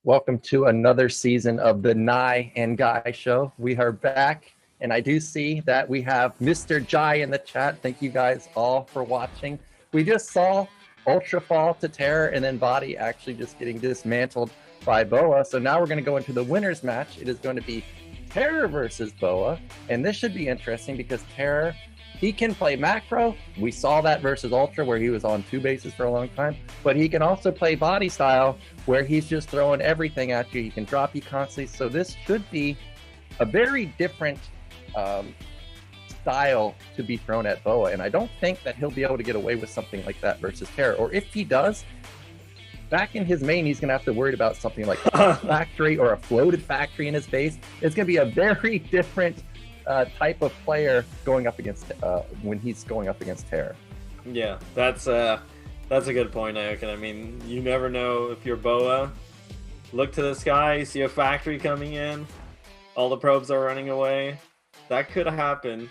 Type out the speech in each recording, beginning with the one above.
Welcome to another season of the Nye and Guy Show. We are back, and I do see that we have Mr. Jai in the chat. Thank you guys all for watching. We just saw Ultra fall to TerrOr, and then Body actually just getting dismantled by BoA. So now we're going to go into the winner's match. It is going to be TerrOr versus BoA, and this should be interesting because TerrOr, he can play macro. We saw that versus Ultra where he was on two bases for a long time, but he can also play body style where he's just throwing everything at you. He can drop you constantly. So this should be a very different style to be thrown at BoA. And I don't think that he'll be able to get away with something like that versus TerrOr. Or if he does, back in his main, he's going to have to worry about something like a factory or a floated factory in his base. It's going to be a very different type of player going up against when he's going up against TerrOr. Yeah, that's a good point, Ayokin. I mean, you never know if you're BoA. Look to the sky, you see a factory coming in, all the probes are running away. That could happen.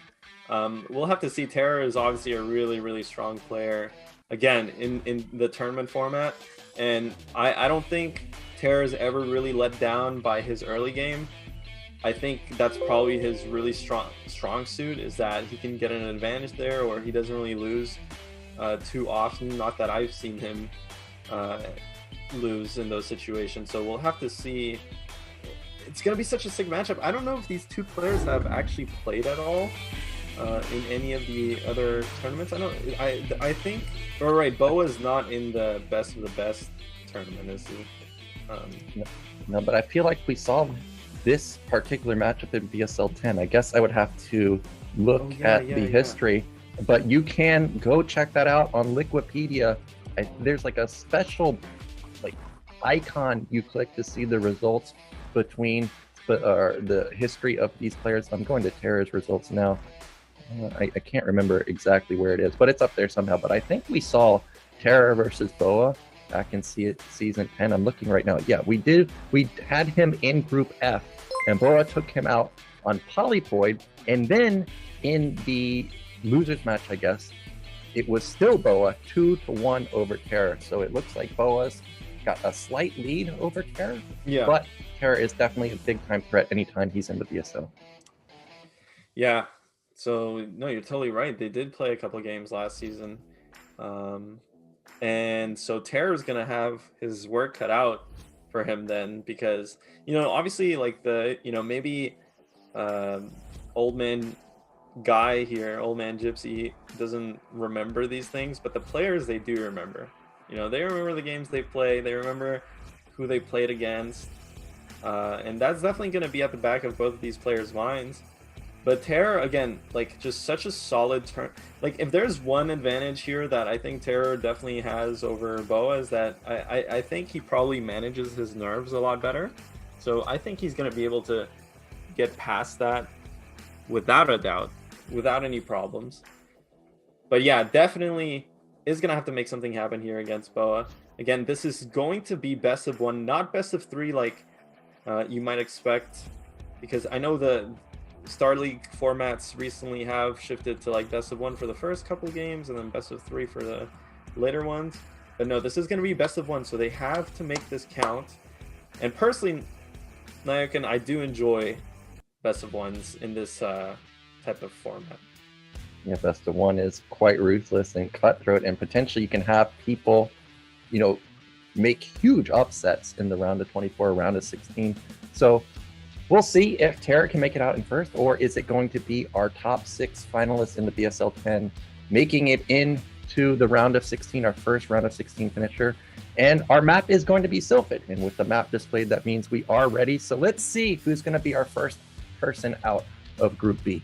We'll have to see. TerrOr is obviously a really, really strong player, again, in the tournament format. And I don't think TerrOr is ever really let down by his early game. I think that's probably his really strong suit, is that he can get an advantage there, or he doesn't really lose too often. Not that I've seen him lose in those situations. So we'll have to see. It's going to be such a sick matchup. I don't know if these two players have actually played at all in any of the other tournaments. I think, or right, BoA is not in the best of the best tournament, is he? No, but I feel like we saw this particular matchup in BSL 10. I guess I would have to look at the history, but you can go check that out on Liquipedia. There's like a special icon you click to see the results between the history of these players. I'm going to TerrOr's results now. I can't remember exactly where it is, but it's up there somehow. But I think we saw TerrOr versus BoA back in season 10. I'm looking right now. Yeah, we did. We had him in Group F, and BoA took him out on Polypoid. And then in the losers match, I guess, it was still BoA 2-1 over TerrOr. So it looks like BoA's got a slight lead over TerrOr. Yeah. But TerrOr is definitely a big time threat anytime he's in the BSL. Yeah. So no, you're totally right. They did play a couple of games last season. And so TerrOr is going to have his work cut out for him then, because, obviously maybe old man Guy here, old man Gypsy, doesn't remember these things, but the players, they do remember. They remember the games they play. They remember who they played against. And that's definitely going to be at the back of both of these players' minds. But TerrOr, again, just such a solid turn. If there's one advantage here that I think TerrOr definitely has over BoA, is that I think he probably manages his nerves a lot better. So I think he's going to be able to get past that without a doubt, without any problems. But yeah, definitely is going to have to make something happen here against BoA. Again, this is going to be best of one, not best of three like you might expect, because I know the Starleague formats recently have shifted to best of one for the first couple of games and then best of three for the later ones. But no, this is going to be best of one, so they have to make this count. And personally, Nayokin, I do enjoy best of ones in this type of format. Yeah, best of one is quite ruthless and cutthroat, and potentially you can have people, make huge upsets in the round of 24, round of 16. So we'll see if TerrOr can make it out in first, or is it going to be our top 6 finalists in the BSL 10 making it into the round of 16, our first round of 16 finisher. And our map is going to be Sylphid, and with the map displayed, that means we are ready. So let's see who's going to be our first person out of Group B.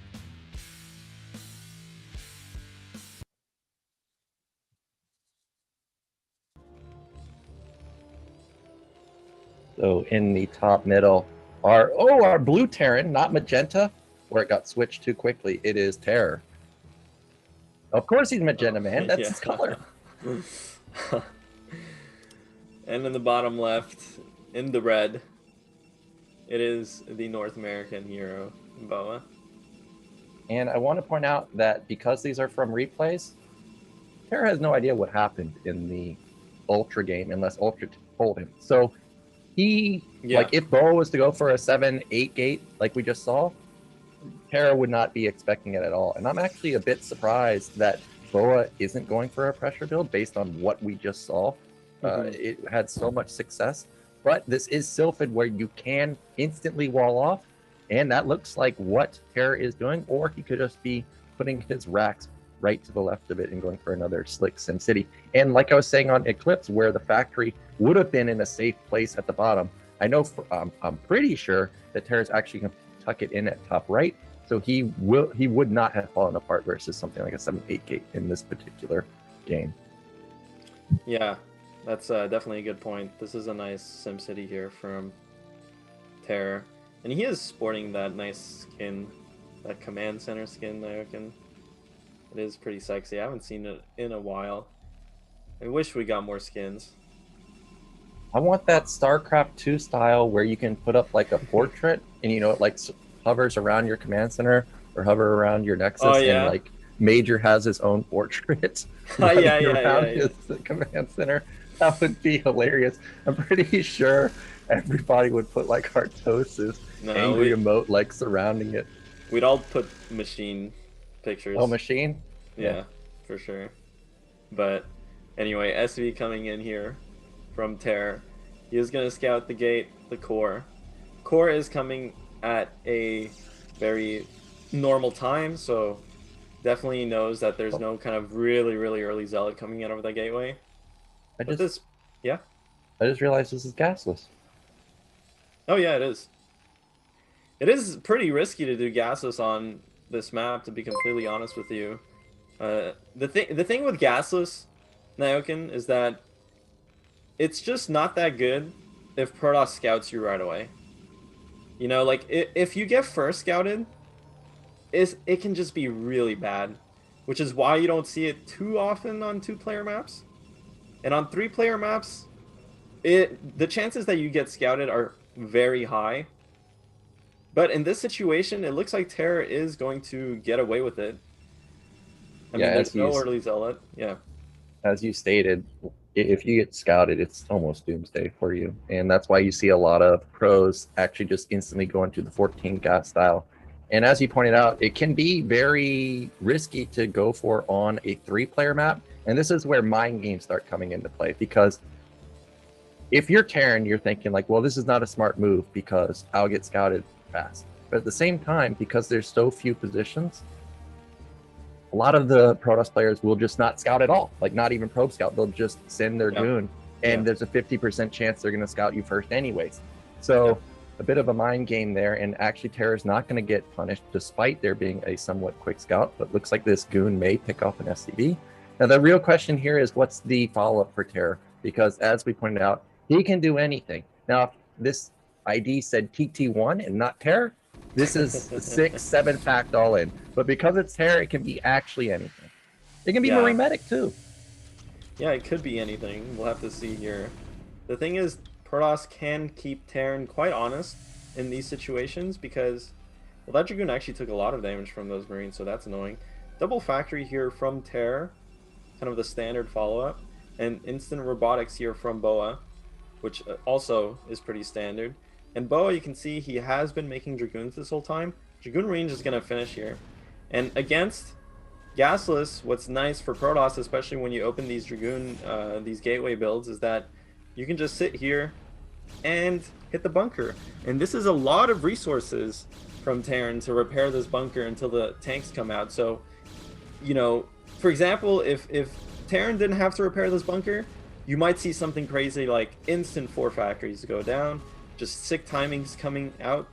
So in the top middle, our blue Terran, not magenta, where it got switched too quickly. It is TerrOr. Of course he's magenta, man. That's his color. And in the bottom left, in the red, it is the North American hero, BoA. And I want to point out that because these are from replays, TerrOr has no idea what happened in the Ultra game unless Ultra told him. So like if BoA was to go for a 7-8 gate like we just saw, TerrOr would not be expecting it at all. And I'm actually a bit surprised that BoA isn't going for a pressure build based on what we just saw. It had so much success, but this is Sylphid where you can instantly wall off, and that looks like what TerrOr is doing, or he could just be putting his racks right to the left of it and going for another slick SimCity. And like I was saying on Eclipse, where the factory would have been in a safe place at the bottom, I know I'm pretty sure that TerrOr's actually going to tuck it in at top right, so he would not have fallen apart versus something like a 7-8 gate in this particular game. Yeah, that's definitely a good point. This is a nice SimCity here from TerrOr, and he is sporting that nice skin, that command center skin there. It is pretty sexy. I haven't seen it in a while. I wish we got more skins. I want that StarCraft 2 style where you can put up like a portrait and it like hovers around your command center or hover around your nexus, and like Major has his own portrait around his command center. That would be hilarious. I'm pretty sure everybody would put like Artos's angry emote like surrounding it. We'd all put machine pictures. Oh, machine? Yeah, for sure. But anyway, SV coming in here from TerrOr. He is going to scout the gate, the core. Core is coming at a very normal time, so definitely knows that there's no kind of really early zealot coming in over the gateway. I just realized this is gasless. Oh yeah, it is. It is pretty risky to do gasless on this map, to be completely honest with you. The thing with gasless, Naokin, is that it's just not that good if Protoss scouts you right away. Like if you get first scouted, it can just be really bad, which is why you don't see it too often on 2-player maps. And on 3-player maps, the chances that you get scouted are very high. But in this situation, it looks like TerrOr is going to get away with it. I mean, there's no early zealot. Yeah. As you stated, if you get scouted, it's almost doomsday for you. And that's why you see a lot of pros actually just instantly go into the 14 gas style. And as you pointed out, it can be very risky to go for on a 3-player map. And this is where mind games start coming into play, because if you're Terran, you're thinking like, well, this is not a smart move because I'll get scouted fast. But at the same time, because there's so few positions, a lot of the Protoss players will just not scout at all, like not even probe scout. They'll just send their goon, and there's a 50% chance they're going to scout you first anyways. So a bit of a mind game there, and actually TerrOr's not going to get punished despite there being a somewhat quick scout, but looks like this goon may pick off an SCV. Now the real question here is, what's the follow-up for TerrOr? Because as we pointed out, he can do anything. Now if this ID said TT1 and not TerrOr, this is 6-7 packed all in. But because it's TerrOr, it can be actually anything. It can be Marine Medic too. Yeah, it could be anything. We'll have to see here. The thing is, Protoss can keep Terran quite honest in these situations because, well, that Dragoon actually took a lot of damage from those Marines, so that's annoying. Double factory here from TerrOr, kind of the standard follow-up, and instant robotics here from BoA, which also is pretty standard. And BoA, you can see he has been making Dragoons this whole time. Dragoon range is going to finish here. And against gasless, what's nice for Protoss, especially when you open these Dragoon, these gateway builds, is that you can just sit here and hit the bunker. And this is a lot of resources from Terran to repair this bunker until the tanks come out. So, for example, if Terran didn't have to repair this bunker, you might see something crazy like instant 4 factories go down, just sick timings coming out.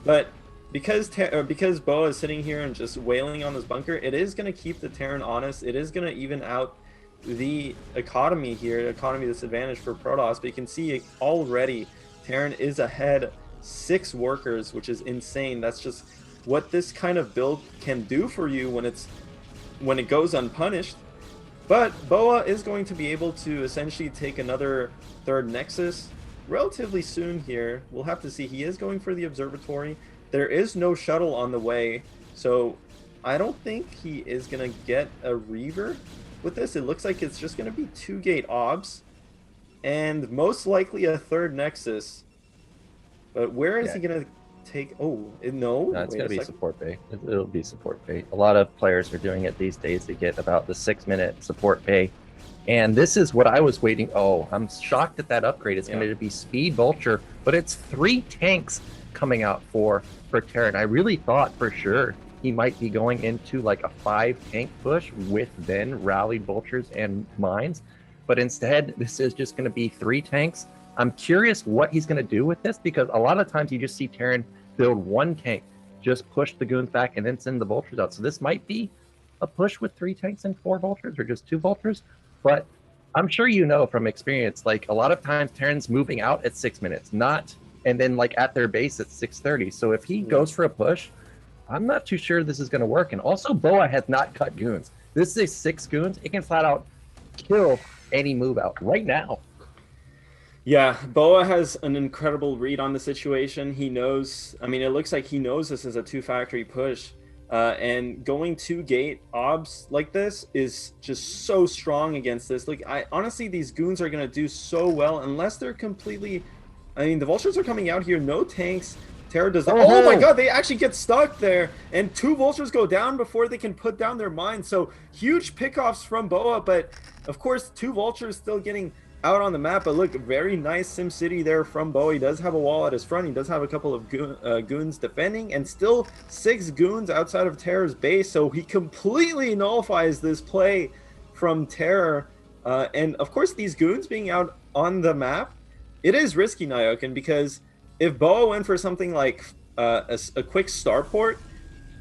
But because BoA is sitting here and just wailing on this bunker, it is going to keep the Terran honest. It is going to even out the economy here, economy disadvantage for Protoss. But you can see already Terran is ahead 6 workers, which is insane. That's just what this kind of build can do for you when it goes unpunished. But BoA is going to be able to essentially take another 3rd Nexus relatively soon here. We'll have to see. He is going for the observatory. There is no shuttle on the way, so I don't think he is going to get a reaver with this. It looks like it's just going to be 2 gate obs, and most likely a 3rd Nexus But where is he gonna take? Oh, no. No, it's gonna be support bay. It'll be support bay. A lot of players are doing it these days to get about the 6-minute support bay. And this is what I was waiting. Oh, I'm shocked that upgrade is going to be Speed Vulture, but it's 3 tanks coming out for Terran. I really thought for sure he might be going into like a 5-tank push with then rallied vultures and mines, but instead this is just going to be 3 tanks. I'm curious what he's going to do with this, because a lot of times you just see Terran build 1 tank, just push the goons back and then send the vultures out. So this might be a push with 3 tanks and 4 vultures, or just 2 vultures. But I'm sure you know from experience, like a lot of times Terran's moving out at 6 minutes, and then like at their base at 6:30. So if he goes for a push, I'm not too sure this is going to work. And also BoA has not cut goons. This is 6 goons. It can flat out kill any move out right now. Yeah, BoA has an incredible read on the situation. He knows, I mean, it looks like he knows this is a 2-factory push. And going 2 gate obs like this is just so strong against this. Like, honestly, these goons are going to do so well unless they're completely... I mean, the vultures are coming out here, no tanks. TerrOr does... Oh my god, they actually get stuck there. And 2 vultures go down before they can put down their mines. So, huge pickoffs from BoA, but of course, 2 vultures still getting out on the map. But look, very nice SimCity there from BoA. He does have a wall at his front. He does have a couple of goons defending, and still 6 goons outside of TerrOr's base. So he completely nullifies this play from TerrOr. And of course, these goons being out on the map, it is risky, Nyokin, because if BoA went for something like a quick starport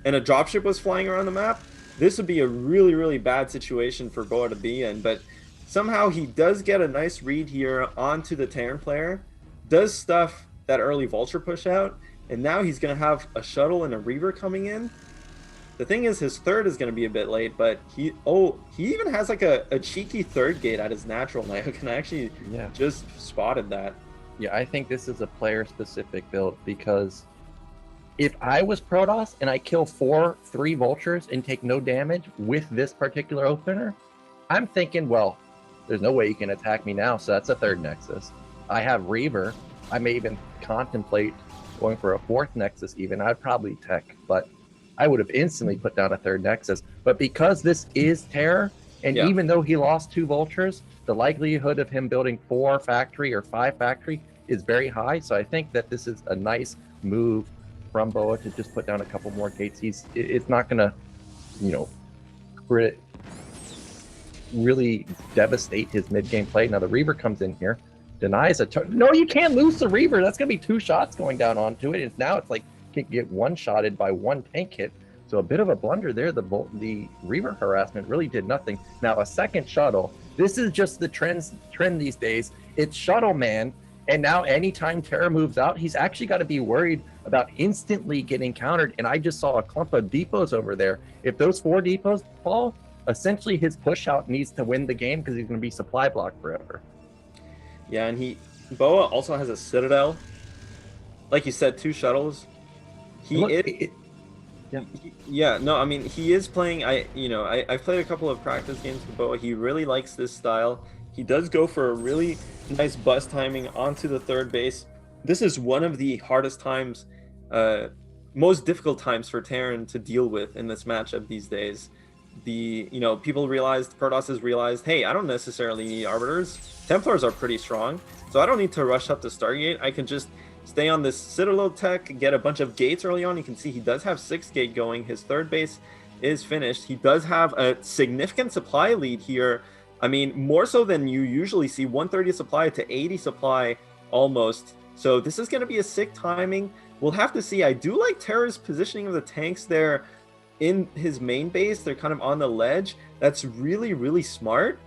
and a dropship was flying around the map, this would be a really, really bad situation for BoA to be in. But somehow he does get a nice read here onto the Terran player, does stuff that early vulture push out, and now he's going to have a shuttle and a reaver coming in. The thing is, his third is going to be a bit late, but he even has like a cheeky 3rd gate at his natural. Now I can actually just spotted that. Yeah, I think this is a player-specific build, because if I was Protoss and I kill 3 vultures and take no damage with this particular opener, I'm thinking, well, there's no way you can attack me now, so that's a 3rd Nexus. I have Reaver. I may even contemplate going for a 4th Nexus even. I'd probably tech, but I would have instantly put down a 3rd Nexus. But because this is TerrOr, and even though he lost 2 vultures, the likelihood of him building 4 factory or 5 factory is very high. So I think that this is a nice move from BoA to just put down a couple more gates. It's not going to, really devastate his mid-game play. Now the Reaver comes in here, denies a no, you can't lose the Reaver. That's going to be 2 shots going down onto it. And now it's like can get 1-shotted by 1 tank hit. So a bit of a blunder there. The Reaver harassment really did nothing. Now a 2nd shuttle. This is just the trend these days. It's shuttle man. And now anytime TerrOr moves out, he's actually got to be worried about instantly getting countered. And I just saw a clump of depots over there. If those 4 depots fall, essentially his push out needs to win the game, because he's going to be supply blocked forever. Yeah, and BoA also has a Citadel. Like you said, 2 shuttles. He is playing. I've played a couple of practice games with BoA. He really likes this style. He does go for a really nice bus timing onto the 3rd base. This is one of the hardest times, most difficult times for Terran to deal with in this matchup these days. Protoss has realized, hey, I don't necessarily need arbiters. Templars are pretty strong, so I don't need to rush up to Stargate. I can just stay on this Citadel tech, get a bunch of gates early on. You can see he does have 6 gate going. His 3rd base is finished. He does have a significant supply lead here. I mean, more so than you usually see, 130 supply to 80 supply almost. So this is going to be a sick timing. We'll have to see. I do like TerrOr's positioning of the tanks there in his main base. They're kind of on the ledge. That's really, really smart.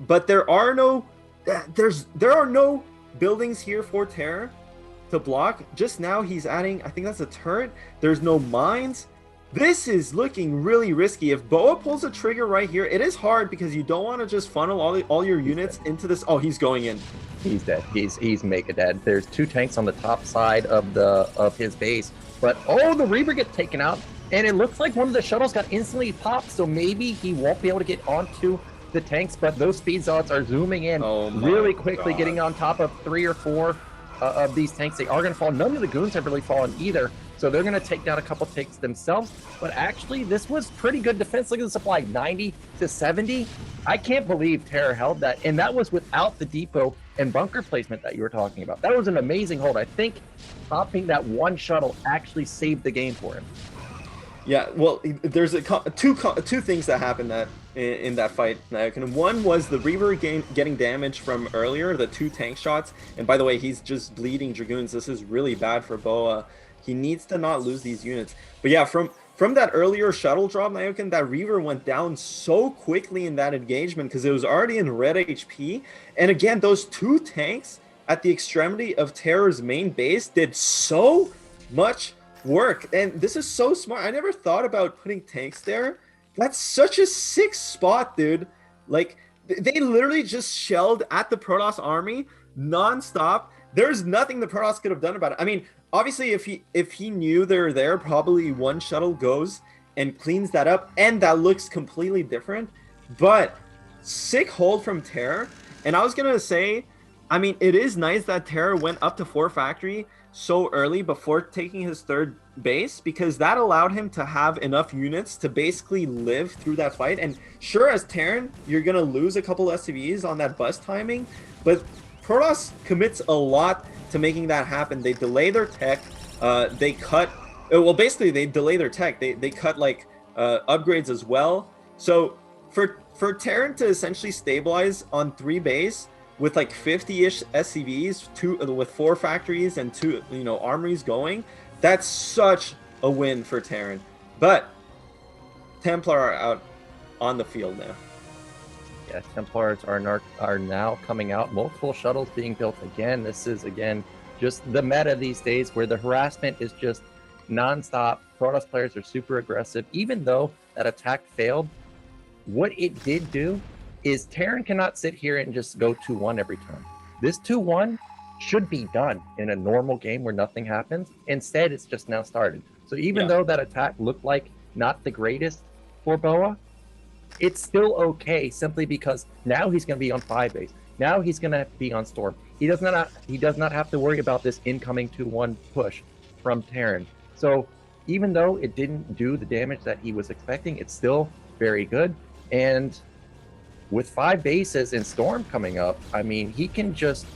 But there are no buildings here for TerrOr to block. Just now he's adding, I think that's a turret. There's no mines. This is looking really risky. If BoA pulls a trigger right here, it is hard because you don't want to just funnel all your units into this. Oh, he's going in. He's dead. He's mega dead. There's 2 tanks on the top side of his base. But the Reaver gets taken out, and it looks like one of the shuttles got instantly popped. So maybe he won't be able to get onto the tanks. But those speed zealots are zooming in really quickly, getting on top of 3 or 4 of these tanks. They are going to fall. None of the goons have really fallen either. So they're going to take down a couple tanks themselves. But actually, this was pretty good defense. Look at the supply, 90 to 70. I can't believe TerrOr held that. And that was without the depot and bunker placement that you were talking about. That was an amazing hold. I think stopping that one shuttle actually saved the game for him. Yeah, well, there's two things that happened in that fight. And one was the Reaver getting damaged from earlier, the 2 tank shots. And by the way, he's just bleeding Dragoons. This is really bad for BoA. He needs to not lose these units. But yeah, from that earlier shuttle drop, Naokin, that Reaver went down so quickly in that engagement because it was already in red HP. And again, those 2 tanks at the extremity of TerrOr's main base did so much work. And this is so smart. I never thought about putting tanks there. That's such a sick spot, dude. Like, they literally just shelled at the Protoss army non-stop. There's nothing the Protoss could have done about it. I mean, obviously, if he knew they're there, probably one shuttle goes and cleans that up, and that looks completely different. But sick hold from TerrOr. And I was gonna say, I mean, it is nice that TerrOr went up to 4 factory so early before taking his 3rd base, because that allowed him to have enough units to basically live through that fight. And sure, as Terran, you're gonna lose a couple SCVs on that bust timing, but Protoss commits a lot to making that happen. They delay their tech, they cut, well, basically they delay their tech, they cut like upgrades as well. So for Terran to essentially stabilize on 3 base with like 50-ish SCVs, with 4 factories and 2, armories going, that's such a win for Terran. But Templar are out on the field now. Yeah, Templars are now coming out. Multiple shuttles being built again. This is, again, just the meta these days where the harassment is just nonstop. Protoss players are super aggressive. Even though that attack failed, what it did do is Terran cannot sit here and just go 2-1 every time. This 2-1 should be done in a normal game where nothing happens. Instead, it's just now started. So even though that attack looked like not the greatest for BoA, it's still okay simply because now he's going to be on 5 base. Now he's going to be on Storm. He does not have to worry about this incoming 2-1 push from Terran. So even though it didn't do the damage that he was expecting, it's still very good. And with 5 bases and Storm coming up, I mean, he can just,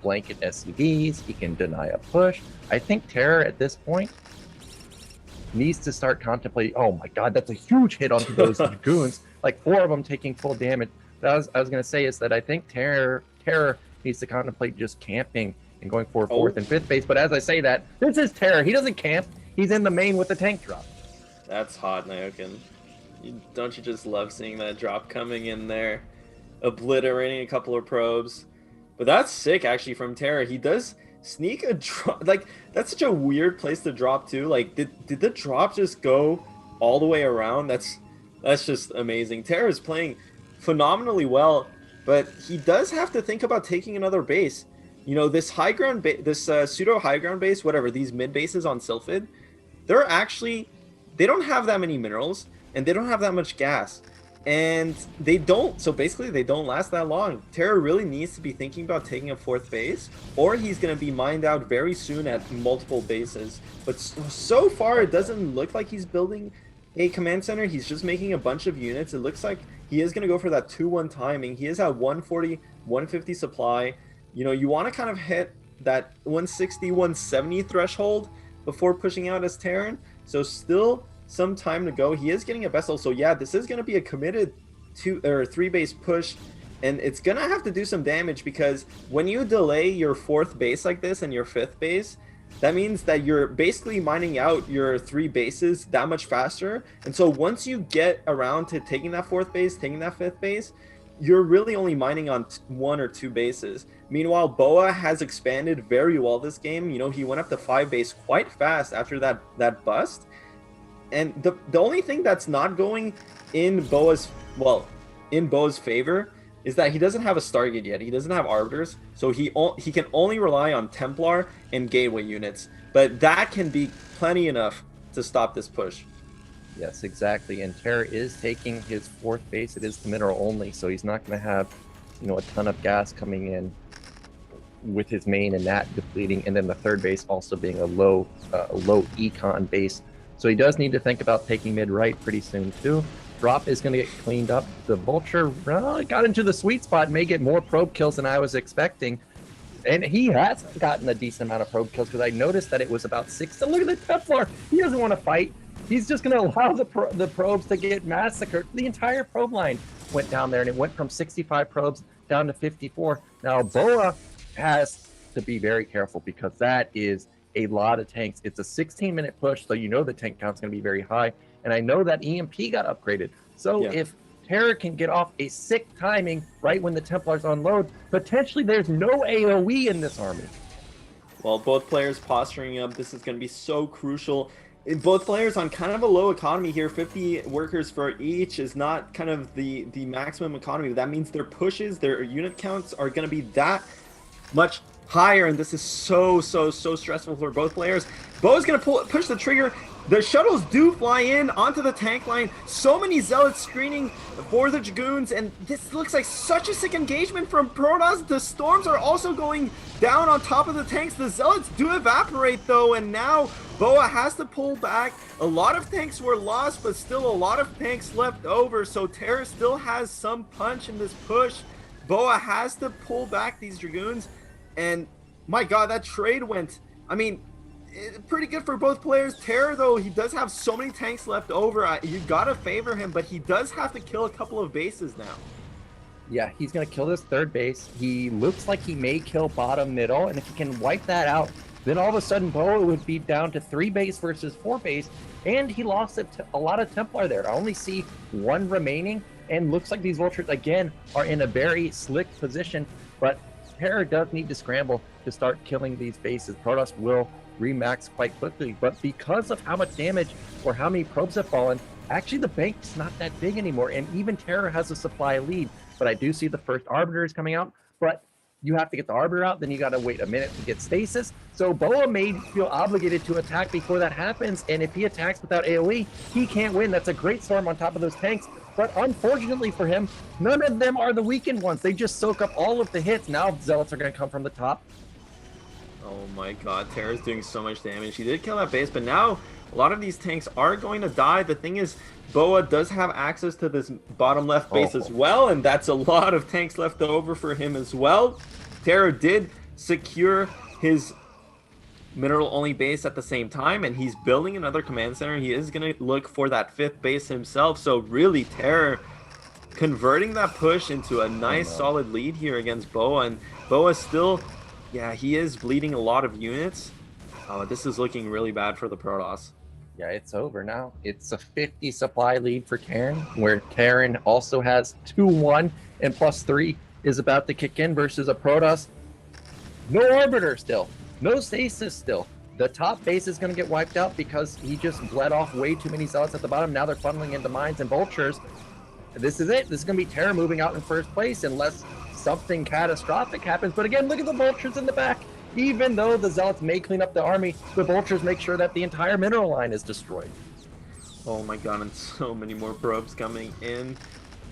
blanket SCVs. He can deny a push. I think TerrOr at this point needs to start contemplating, oh my god, that's a huge hit onto those goons, like 4 of them taking full damage. What I was going to say is that I think TerrOr needs to contemplate just camping and going for 4th and 5th base. But as I say that, this is TerrOr. He doesn't camp. He's in the main with the tank drop. That's hot, Naokin. Don't you just love seeing that drop coming in there, obliterating a couple of probes? But that's sick, actually, from TerrOr. He does sneak a drop. Like, that's such a weird place to drop to. Like, did the drop just go all the way around? That's just amazing. TerrOr is playing phenomenally well, but he does have to think about taking another base. This high ground this pseudo high ground base, whatever, these mid bases on Sylphid, they don't have that many minerals and they don't have that much gas. And they don't last that long. TerrOr really needs to be thinking about taking a 4th base, or he's going to be mined out very soon at multiple bases. But so far, it doesn't look like he's building a command center. He's just making a bunch of units. It looks like he is going to go for that 2-1 timing. He is at 140, 150 supply. You want to kind of hit that 160, 170 threshold before pushing out as Terran. So still some time to go. He is getting a vessel, so yeah, this is going to be a committed 2 or 3 base push, and it's going to have to do some damage, because when you delay your 4th base like this and your 5th base, that means that you're basically mining out your 3 bases that much faster. And so once you get around to taking that 4th base, taking that 5th base, you're really only mining on 1 or 2 bases. Meanwhile, BoA has expanded very well this game. He went up to 5 base quite fast after that bust. And the only thing that's not going in BoA's favor is that he doesn't have a Stargate yet. He doesn't have Arbiters, so he can only rely on Templar and Gateway units. But that can be plenty enough to stop this push. Yes, exactly. And TerrOr is taking his 4th base. It is the mineral only, so he's not going to have, a ton of gas coming in. with his main and that depleting, and then the third base also being a low econ base. So he does need to think about taking mid right pretty soon too. Drop is going to get cleaned up. The Vulture got into the sweet spot, may get more probe kills than I was expecting. And he has gotten a decent amount of probe kills, because I noticed that it was about 6. So look at the Templar. He doesn't want to fight. He's just going to allow the probes to get massacred. The entire probe line went down there, and it went from 65 probes down to 54. Now, BoA has to be very careful, because that is a lot of tanks. It's a 16-minute push, so you know the tank count's going to be very high. And I know that EMP got upgraded. So if Terror can get off a sick timing right when the Templars unload, potentially there's no AoE in this army. Well, both players posturing up. This is going to be so crucial. Both players on kind of a low economy here. 50 workers for each is not kind of the maximum economy. That means their pushes, their unit counts are going to be that much higher, and this is so stressful for both players. BoA's going to push the trigger. The shuttles do fly in onto the tank line. So many zealots screening for the dragoons, and this looks like such a sick engagement from Protoss. The storms are also going down on top of the tanks. The zealots do evaporate though, and now BoA has to pull back. A lot of tanks were lost, but still a lot of tanks left over, so Terror still has some punch in this push. BoA has to pull back these dragoons, and my god, that trade went, I mean, pretty good for both players. Terror, though, he does have so many tanks left over. You gotta favor him, but he does have to kill a couple of bases now. Yeah, he's gonna kill this third base. He looks like he may kill bottom middle, and if he can wipe that out, then all of a sudden BoA would be down to 3 base versus 4 base, and he lost a lot of Templar there. I only see 1 remaining, and looks like these Vultures again are in a very slick position, but Terror does need to scramble to start killing these bases. Protoss will remax quite quickly, but because of how much damage or how many probes have fallen, actually the bank's not that big anymore, and even Terror has a supply lead. But I do see the first Arbiters coming out, but you have to get the Arbiter out, then you gotta wait a minute to get stasis. So BoA may feel obligated to attack before that happens, and if he attacks without AoE, he can't win. That's a great storm on top of those tanks, but unfortunately for him, none of them are the weakened ones. They just soak up all of the hits. Now Zealots are gonna come from the top. Oh my god, Terror's doing so much damage. He did kill that base, but now a lot of these tanks are going to die. The thing is, BoA does have access to this bottom left base as well, and that's a lot of tanks left over for him as well. Terror did secure his mineral-only base at the same time, and he's building another command center. He is going to look for that 5th base himself, so really Terror converting that push into a nice solid lead here against BoA, and BoA still... yeah, he is bleeding a lot of units. Oh, this is looking really bad for the Protoss. Yeah, it's over now. It's a 50 supply lead for Terran, where Terran also has 2-1 and +3 is about to kick in versus a Protoss. No Arbiter still. No Stasis still. The top base is going to get wiped out because he just bled off way too many Zealots at the bottom. Now they're funneling into Mines and Vultures. This is it. This is going to be Terror moving out in first place unless something catastrophic happens. But again, look at the Vultures in the back. Even though the Zealots may clean up the army, the Vultures make sure that the entire mineral line is destroyed. Oh my god, and so many more probes coming in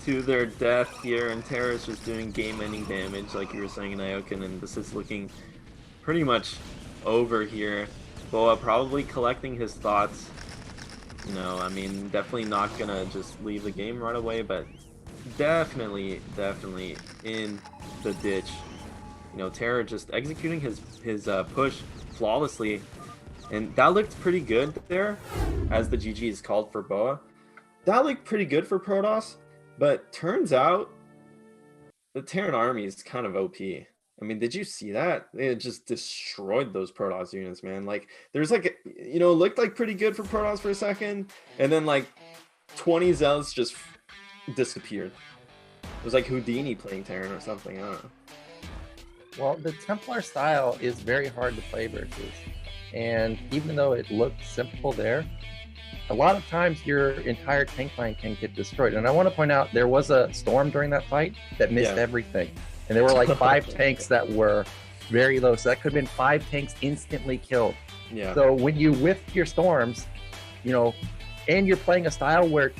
to their death here, and Terror is just doing game-ending damage like you were saying in Iokin, and this is looking pretty much over here. BoA probably collecting his thoughts. You know, I mean, definitely not gonna just leave the game right away, but definitely in the ditch. You know, Terror just executing his push flawlessly, and that looked pretty good there, as the GG is called for BoA. That looked pretty good for Protoss, but turns out the Terran army is kind of OP. I mean, did you see that? It just destroyed those Protoss units, man. Like, there's like, you know, it looked like pretty good for Protoss for a second, and then like 20 Zealots just disappeared. It was like Houdini playing Terran or something, I don't know. Well, the Templar style is very hard to play versus, and even though it looked simple there, a lot of times your entire tank line can get destroyed. And I want to point out, there was a storm during that fight that missed everything. And there were like 5 tanks that were very low. So that could have been 5 tanks instantly killed. Yeah. So when you whiff your storms, you know, and you're playing a style where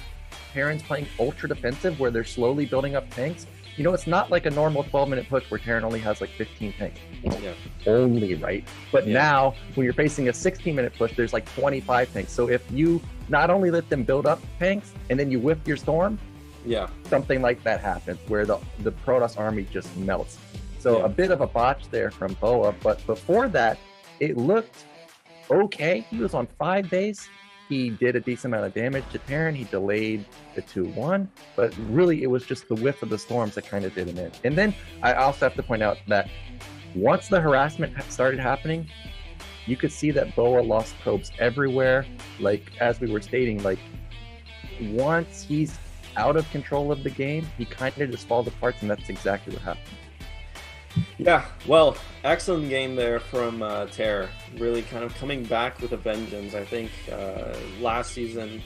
Terran's playing ultra defensive, where they're slowly building up tanks, You know, it's not like a normal 12-minute push where Terran only has like 15 tanks. Yeah. Only, right? But now, when you're facing a 16-minute push, there's like 25 tanks. So if you not only let them build up tanks and then you whip your storm, something like that happens where the Protoss army just melts. So a bit of a botch there from BoA, but before that, it looked okay. He was on 5 days. He did a decent amount of damage to Terran. He delayed the 2-1, but really it was just the whiff of the storms that kind of did him in. And then I also have to point out that once the harassment started happening, you could see that BoA lost probes everywhere. Like, as we were stating, like, once he's out of control of the game, he kind of just falls apart, and that's exactly what happened. Yeah, well, excellent game there from TerrOr. Really kind of coming back with a vengeance. I think last season,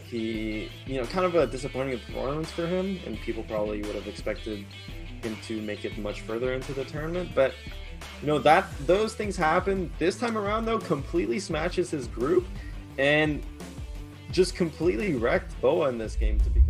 he, kind of a disappointing performance for him, and people probably would have expected him to make it much further into the tournament. But, those things happen. This time around, though, completely smashes his group and just completely wrecked BoA in this game, to be